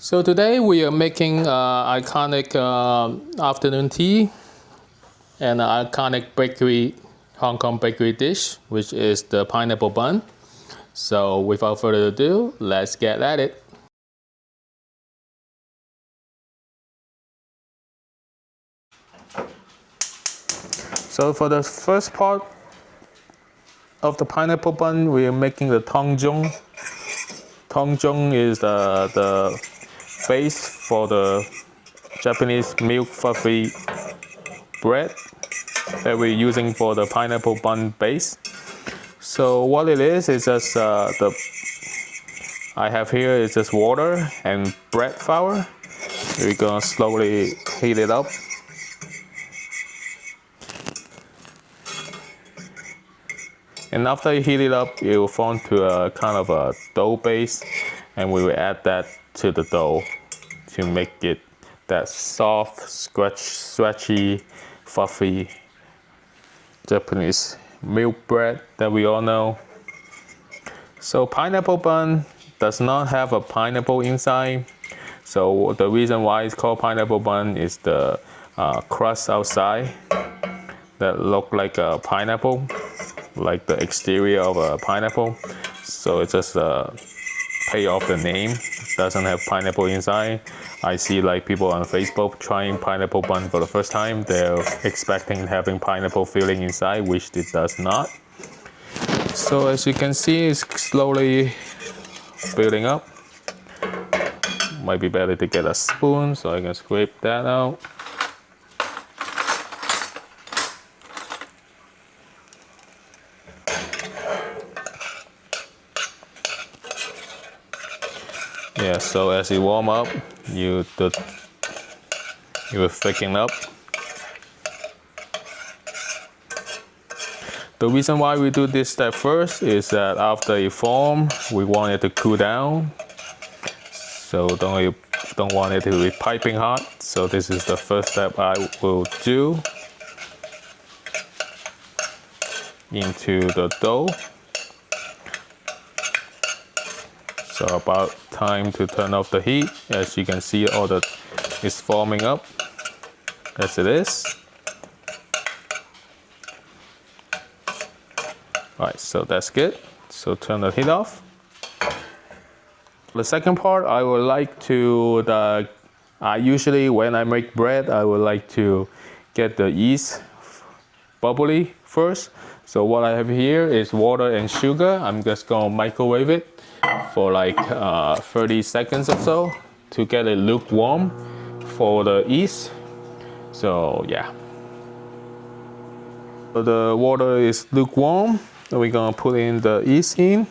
So today we are making iconic afternoon tea and an iconic bakery, Hong Kong bakery dish, which is the pineapple bun. So without further ado, let's get at it. So for the first part of the pineapple bun, we are making the tongzhong. Tongzhong is the base for the Japanese milk fluffy bread that we're using for the pineapple bun base. So what it is just I have here is just water and bread flour. We're gonna slowly heat it up. And after you heat it up, it will form to a kind of a dough base, and we will add that to the dough to make it that soft, stretchy, fluffy Japanese milk bread that we all know. So pineapple bun does not have a pineapple inside. So the reason why it's called pineapple bun is the crust outside that look like a pineapple, like the exterior of a pineapple. So it's just pay off the name. It doesn't have pineapple inside. I see like people on Facebook trying pineapple bun for the first time. They're expecting having pineapple filling inside, which it does not. So as you can see, it's slowly building up. Might be better to get a spoon so I can scrape that out. Yeah, so as you warm up, you will thicken up. The reason why we do this step first is that after it forms, we want it to cool down. So don't want it to be piping hot. So this is the first step I will do into the dough. So about time to turn off the heat. As you can see, all that is forming up as it is. Alright, so that's good. So turn the heat off. The second part, I would like to, usually when I make bread, I would like to get the yeast bubbly first. So what I have here is water and sugar. I'm just gonna microwave it for like 30 seconds or so to get it lukewarm for the yeast. So yeah. So the water is lukewarm. We're gonna put in the yeast in.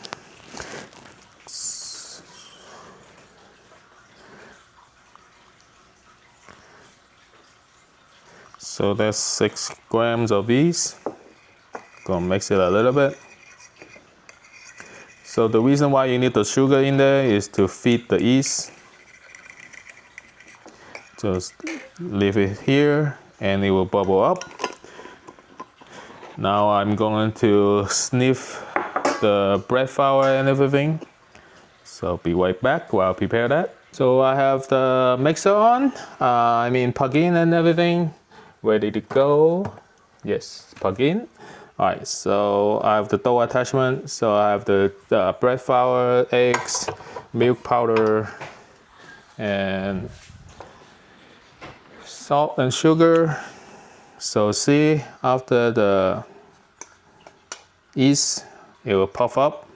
So that's 6 grams of yeast. Gonna mix it a little bit. So the reason why you need the sugar in there is to feed the yeast. Just leave it here and it will bubble up. Now I'm going to sniff the bread flour and everything. So be right back while I prepare that. So I have the mixer on, plug in and everything, ready to go. Yes, plug in. Alright, so I have the dough attachment. So I have the bread flour, eggs, milk powder, and salt and sugar. So see, after the yeast, it will puff up.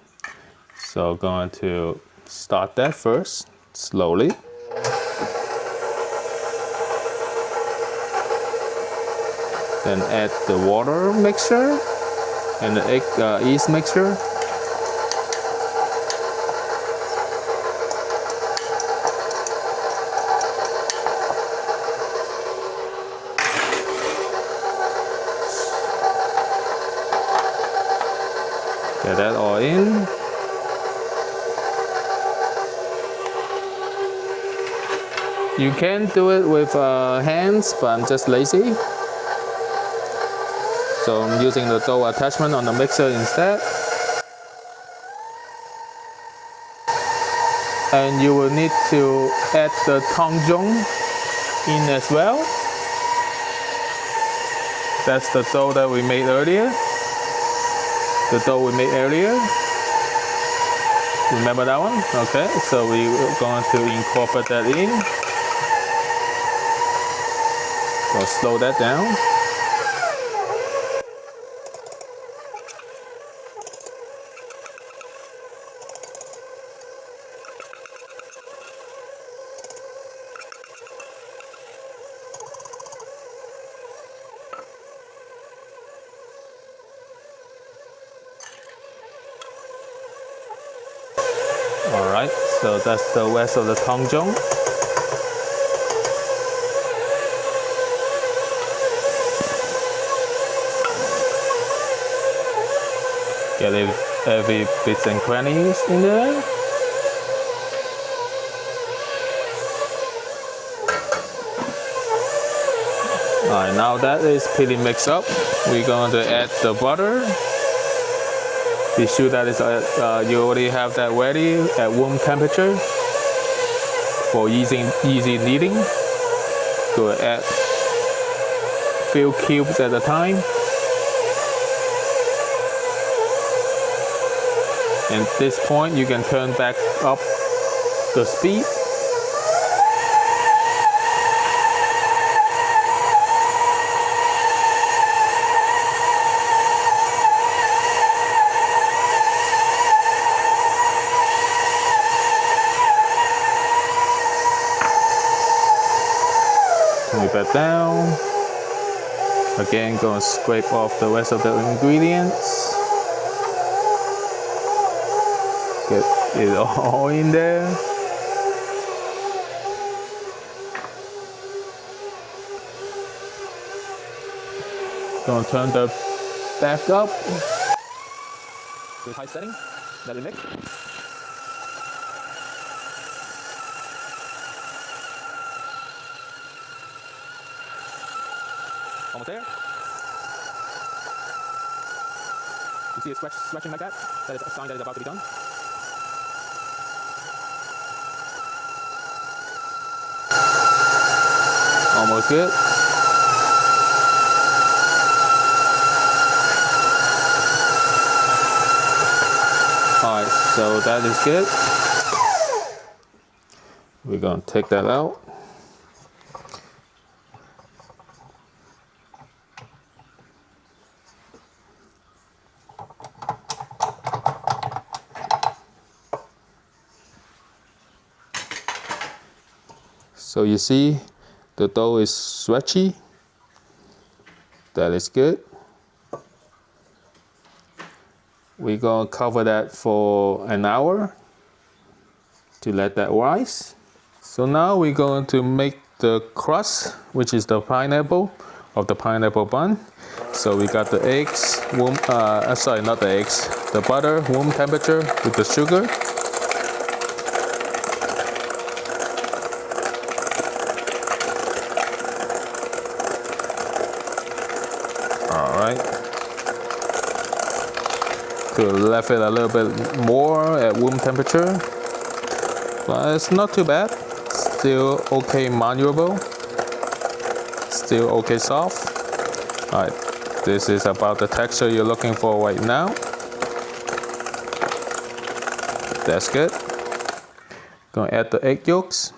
So going to start that first, slowly. Then add the water mixture and the egg yeast mixture. Get that all in. You can do it with hands, but I'm just lazy. So I'm using the dough attachment on the mixer instead. And you will need to add the tongjon in as well. That's the dough that we made earlier. The dough we made earlier. Remember that one? Okay, so we're going to incorporate that in. So slow that down. Alright, so that's the rest of the tongjon. Get every bits and crannies in there. Alright, now that is pretty mixed up, we're going to add the butter. Be sure that you already have that ready at room temperature for easy kneading. Go add few cubes at a time. At this point, you can turn back up the speed. Move that down. Again, going to scrape off the rest of the ingredients. Get it all in there. Going to turn the back up to high setting. Let it mix. Almost there. You see it scratching like that? That is a sign that it's about to be done. Almost good. Alright, so that is good. We're going to take that out. So you see, the dough is stretchy. That is good. We're going to cover that for an hour to let that rise. So now we're going to make the crust, which is the pineapple of the pineapple bun. So we got the eggs, sorry, not the eggs, the butter, room temperature with the sugar. Alright. Could have left it a little bit more at room temperature. But it's not too bad. Still okay maneuverable. Still okay soft. Alright. This is about the texture you're looking for right now. That's good. Gonna add the egg yolks.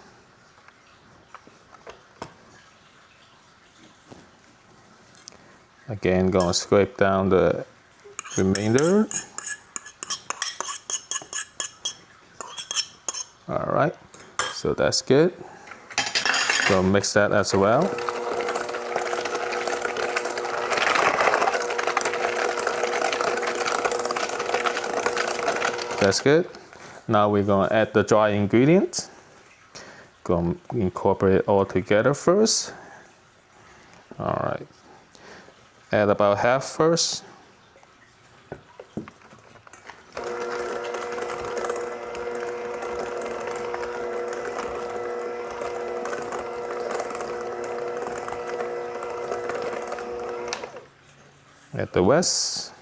Again, gonna scrape down the remainder. Alright, so that's good. Gonna mix that as well. That's good. Now we're gonna add the dry ingredients. Gonna incorporate it all together first. Alright. Add about half first. Add the rest.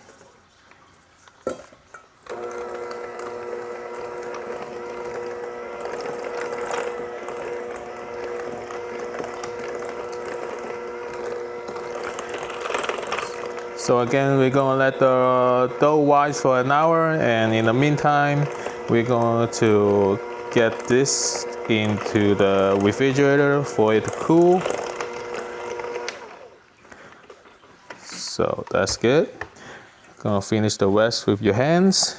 So again, we're gonna let the dough rise for an hour, and in the meantime, we're going to get this into the refrigerator for it to cool. So that's good. Gonna finish the rest with your hands.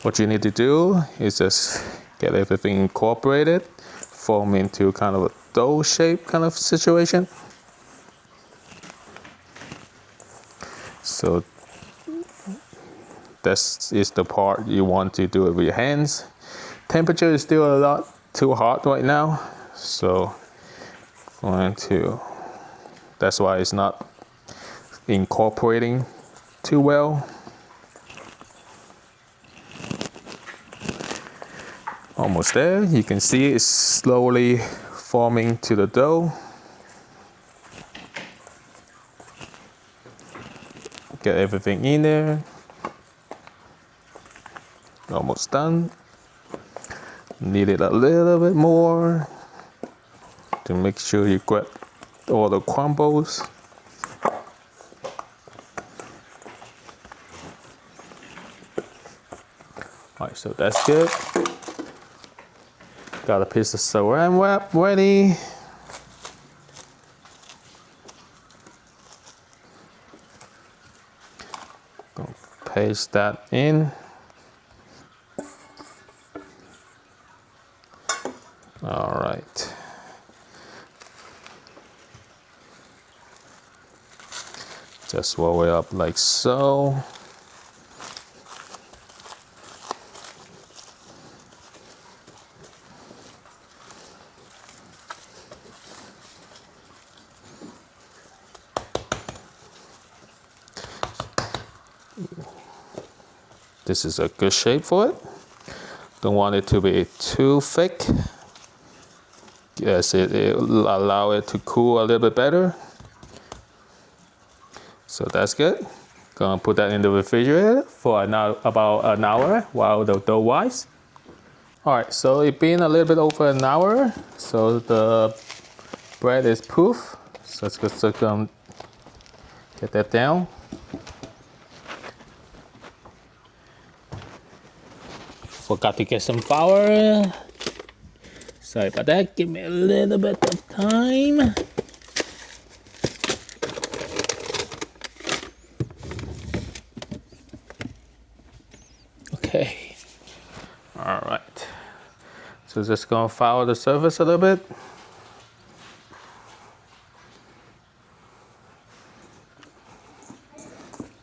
What you need to do is just get everything incorporated, form into kind of a dough shape kind of situation. So this is the part you want to do it with your hands. Temperature is still a lot too hot right now, so that's why it's not incorporating too well. Almost there. You can see it's slowly forming to the dough. Get everything in there. Almost done. Need it a little bit more to make sure you grab all the crumbles. Alright, so that's good. Got a piece of saran wrap ready. Gonna paste that in. All right. Just roll it up like so. This is a good shape for it. Don't want it to be too thick. Yes, it'll allow it to cool a little bit better. So that's good. Gonna put that in the refrigerator for about an hour while the dough rise. All right, so it's been a little bit over an hour. So the bread is proof. So let's just get that down. Forgot to get some flour. Sorry about that. Give me a little bit of time. Okay. All right. So just gonna flour the surface a little bit.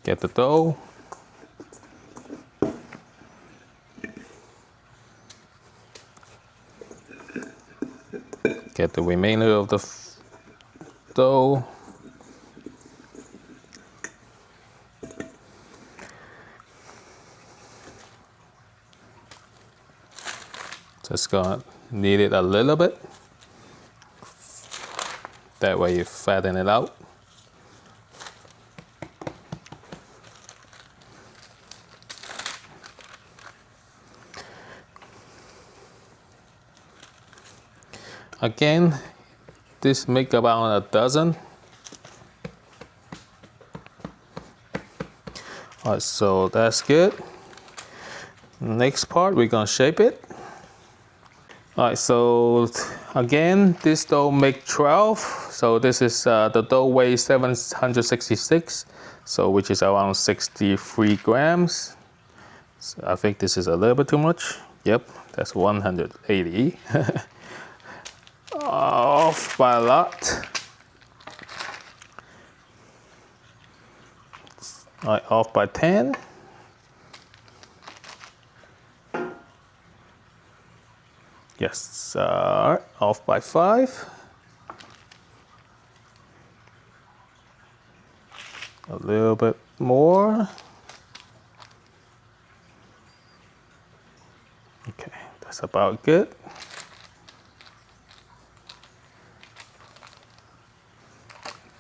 Get the dough. Get the remainder of the dough. Just gonna knead it a little bit. That way you fatten it out. Again, this make about a dozen. Alright, so that's good. Next part, we're gonna shape it. Alright, so again, this dough make 12. So this is the dough weighs 766, so which is around 63 grams. So I think this is a little bit too much. Yep, that's 180. Off by a lot. Alright, off by 10. Yes, off by 5. A little bit more. Okay, that's about good.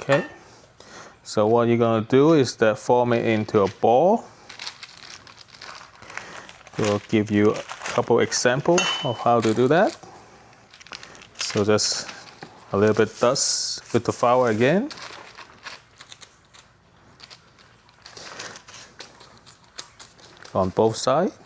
Okay, so what you're gonna do is that form it into a ball. We'll give you a couple examples of how to do that. So just a little bit dust with the flour again. On both sides.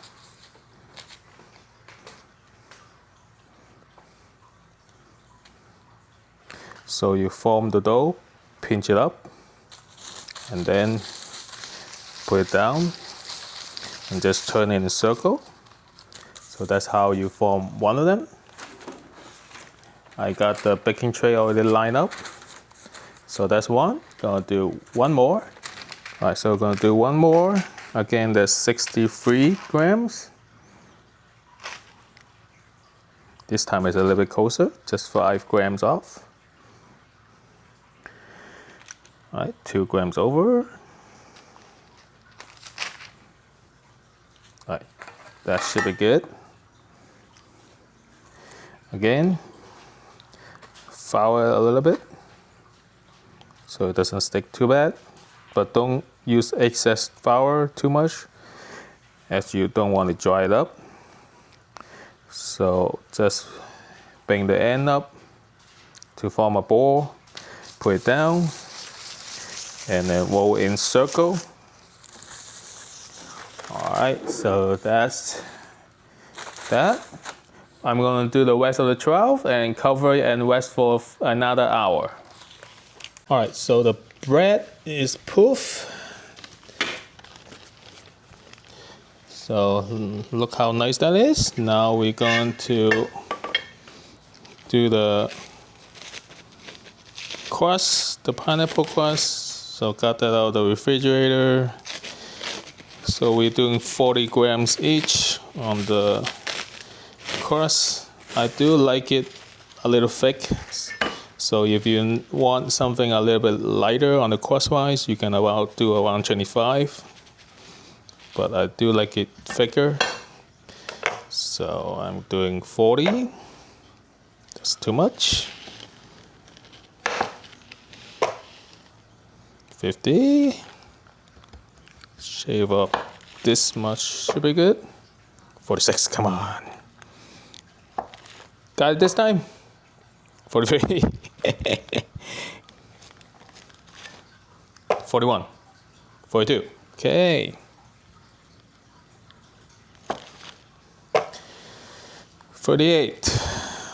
So you form the dough, pinch it up, and then put it down and just turn it in a circle. So that's how you form one of them. I got the baking tray already lined up. So that's one. Gonna do one more. All right, so we're gonna do one more. Again, there's 63 grams. This time it's a little bit closer, just 5 grams off. All right, 2 grams over. All right, that should be good. Again, flour a little bit so it doesn't stick too bad, but don't use excess flour too much as you don't want to dry it up. So just bring the end up to form a ball, put it down, and then roll in circle. All right, so that's that. I'm going to do the rest of the 12 and cover it and rest for another hour. All right, so the bread is poof. So look how nice that is. Now we're going to do the crust, the pineapple crust. So got that out of the refrigerator. So we're doing 40 grams each on the crust. I do like it a little thick. So if you want something a little bit lighter on the crust wise, you can do around 25. But I do like it thicker. So I'm doing 40. That's too much. 50. Shave up this much should be good. 46, come on. Got it this time? 43. 41. 42. Okay. 38.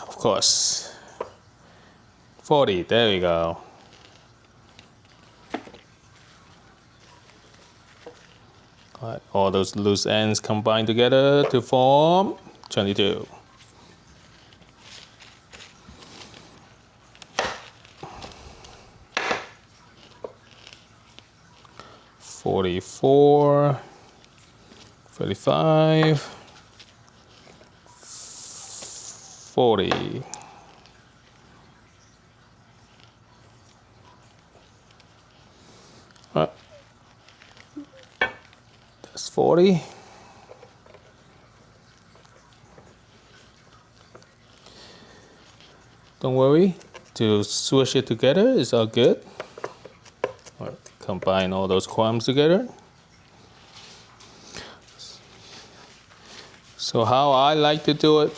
Of course. 40. There we go. Alright, all those loose ends combine together to form 22. 44, 35, 40. That's 40. Don't worry, to swish it together is all good. Combine all those crumbs together. So how I like to do it,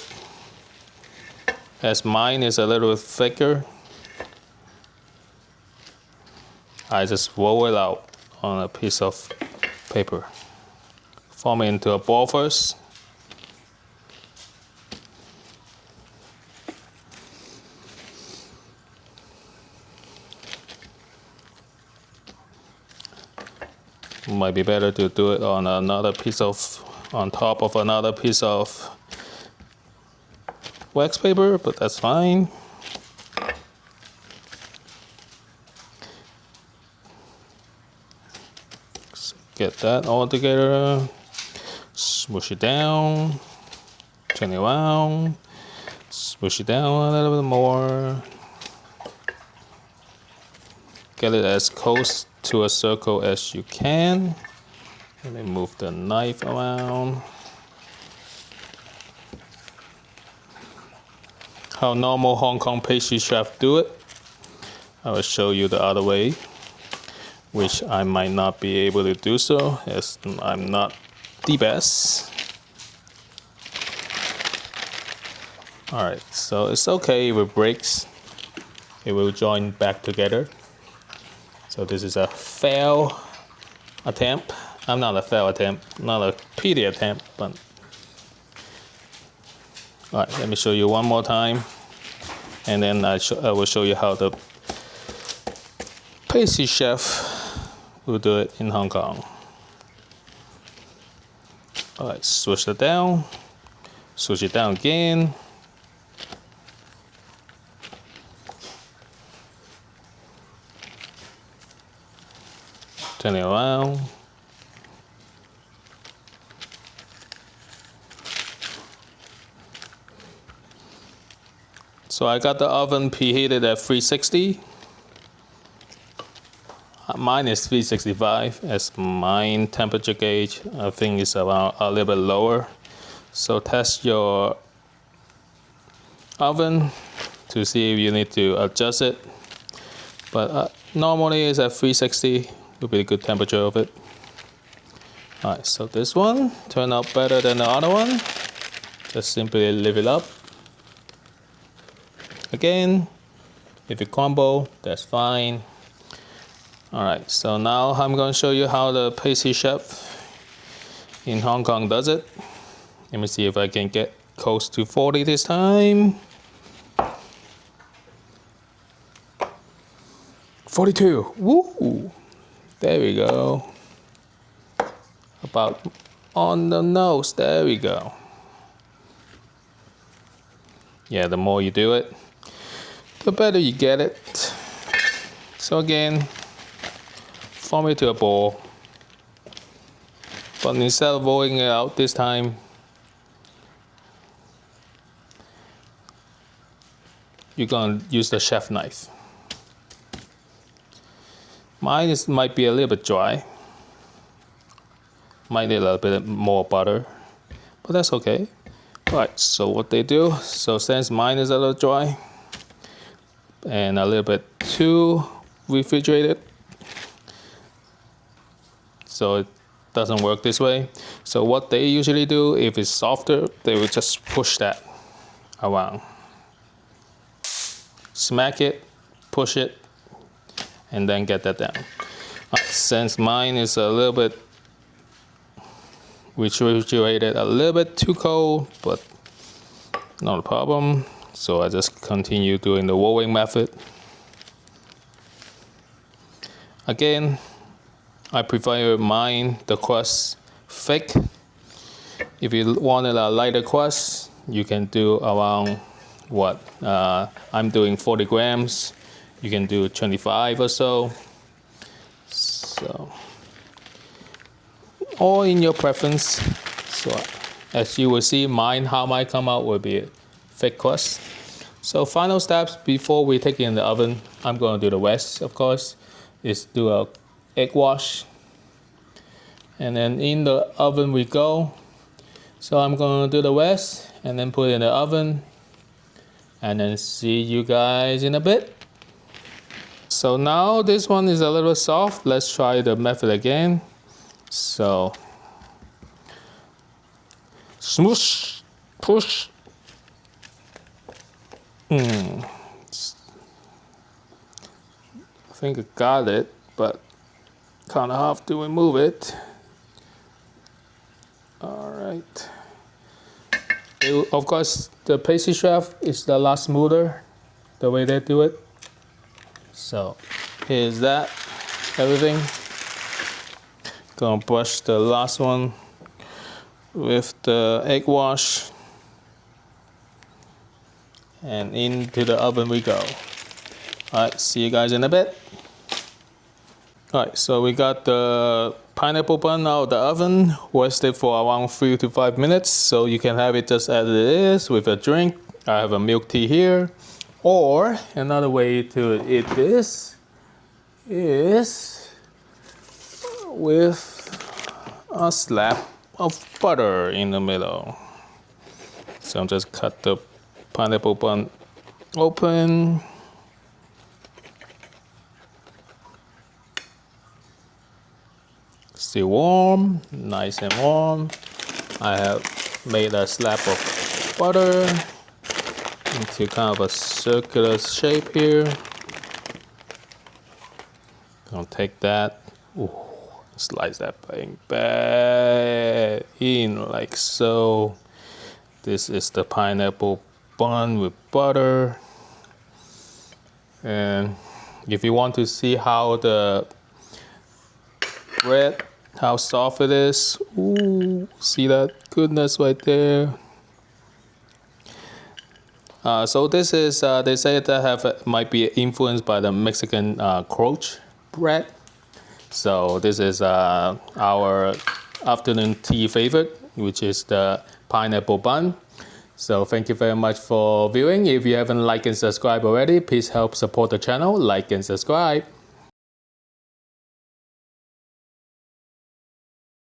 as mine is a little thicker, I just roll it out on a piece of paper. Form it into a ball first. Might be better to do it on on top of another piece of wax paper, but that's fine. So get that all together, smush it down, turn it around, smush it down a little bit more. Get it as close to a circle as you can. Let me move the knife around. How normal Hong Kong pastry chef do it. I will show you the other way, which I might not be able to do so, as I'm not the best. Alright, so it's okay if it breaks. it will join back together. So this is a fail attempt. I'm not a fail attempt, not a pity attempt, but all right. Let me show you one more time, and then I will show you how the pastry chef will do it in Hong Kong. All right, switch it down, switch it down again. Turn it around. So I got the oven preheated at 360. Mine is 365 as mine temperature gauge. I think it's around a little bit lower. So test your oven to see if you need to adjust it. But normally it's at 360. Will be a good temperature of it. Alright, so this one turned out better than the other one. Just simply leave it up. Again, if it crumble, that's fine. Alright, so now I'm going to show you how the pastry chef in Hong Kong does it. Let me see if I can get close to 40 this time. 42. Woo! There we go. About on the nose. There we go. Yeah, the more you do it, the better you get it. So again, form it to a ball. But instead of rolling it out this time, you're gonna use the chef knife. Mine might be a little bit dry. Might need a little bit more butter, but that's okay. Alright, so what they do, so since mine is a little dry and a little bit too refrigerated, so it doesn't work this way. So what they usually do, if it's softer, they will just push that around. Smack it, push it, and then get that down. Since mine is a little bit refrigerated, a little bit too cold, but not a problem. So I just continue doing the rolling method. Again, I prefer mine, the crust thick. If you wanted a lighter crust, you can do around what? I'm doing 40 grams. You can do 25 or so. So, all in your preference. So, as you will see, how mine come out will be a thick crust. So, final steps before we take it in the oven. I'm going to do the rest, of course, is do a egg wash, and then in the oven we go. So I'm going to do the rest and then put it in the oven, and then see you guys in a bit. So now this one is a little soft. Let's try the method again. So smoosh, push. I think I got it, but kind of have to remove it. All right. Of course, the pastry chef is a lot smoother the way they do it. So here's that, everything. Gonna brush the last one with the egg wash, and into the oven we go. All right, see you guys in a bit. All right, so we got the pineapple bun out of the oven, roasted for around 3 to 5 minutes. So you can have it just as it is with a drink. I have a milk tea here. Or another way to eat this is with a slab of butter in the middle. So I'm just cut the pineapple bun open. Still warm, nice and warm. I have made a slab of butter into kind of a circular shape here. I'll take that. Ooh, slice that thing back in like so. This is the pineapple bun with butter. And if you want to see how the bread, how soft it is, ooh, see that goodness right there. So this is, they say that might be influenced by the Mexican croche bread. So this is our afternoon tea favorite, which is the pineapple bun. So thank you very much for viewing. If you haven't liked and subscribed already, please help support the channel, like and subscribe.